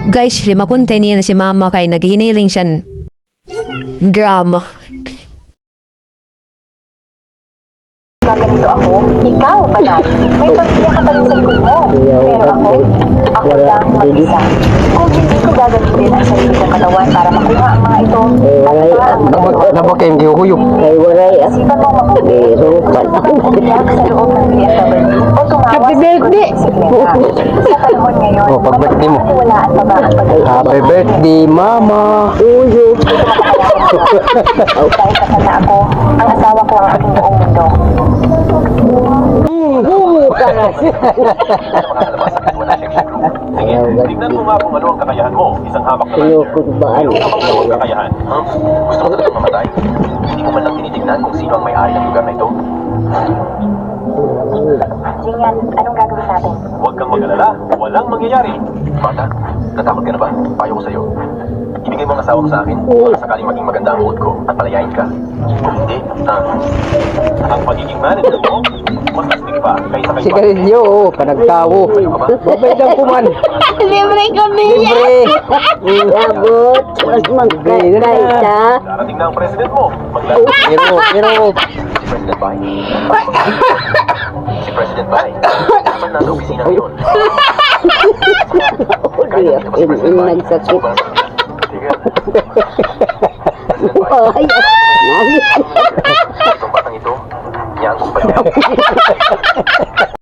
Guys, limapunta niya na si mama kay naghiniling siya. Drama. Ganito ako, ikaw ba na? May pagkaya ka pa rin sa likod mo. Pero ako lang mag-isa. Kung hindi ko gagamitin ang sarili kong katawan para makuha ang mga ito, Nabak hindi ko huyok. Ay, waray ah. isipan mo mabuti. Umiyak sa loob ng BMW o tumawa Happy birthday! sa sa panahon ngayon, Oh, pag birthday mo. walaan pa ba ang pag-ibig? Happy birthday, mama. Uyo. Dahil sa kanya ako, ang asawa ko ang aking buong mundo. Tingnan mo nga kung ano ang kakayahan mo. Isang hamak na Kinukurbaan. ang kakayahan. Gusto mo talagang mamatay? Hindi mo man lang tinitignan kung sino ang may-ari ng lugar na ito. Jingan, anong gagawin natin? Huwag kang mag-alala. Walang mangyayari. Bata, natakot ka na ba? Payo ko sa'yo. Ibigay mo ang asawa mo sa akin. Baka sakaling maging maganda ang mood ko at palayain ka. Kung hindi, ang pagiging manager mo, mas astig pa kaysa kay Si Carillo, panagtawo. Babay lang puman. Libre kami Libre. Abot. Mas magkakay ka. Darating na ang president mo. Maglalaro Pero, si President Bay. Si President Bay. Dapat nasa opisina ngayon. Kaya dito ba si President Bay? Nagsakit. Sige. Ay, nangis. Itong batang ito, niya ang kumpanya.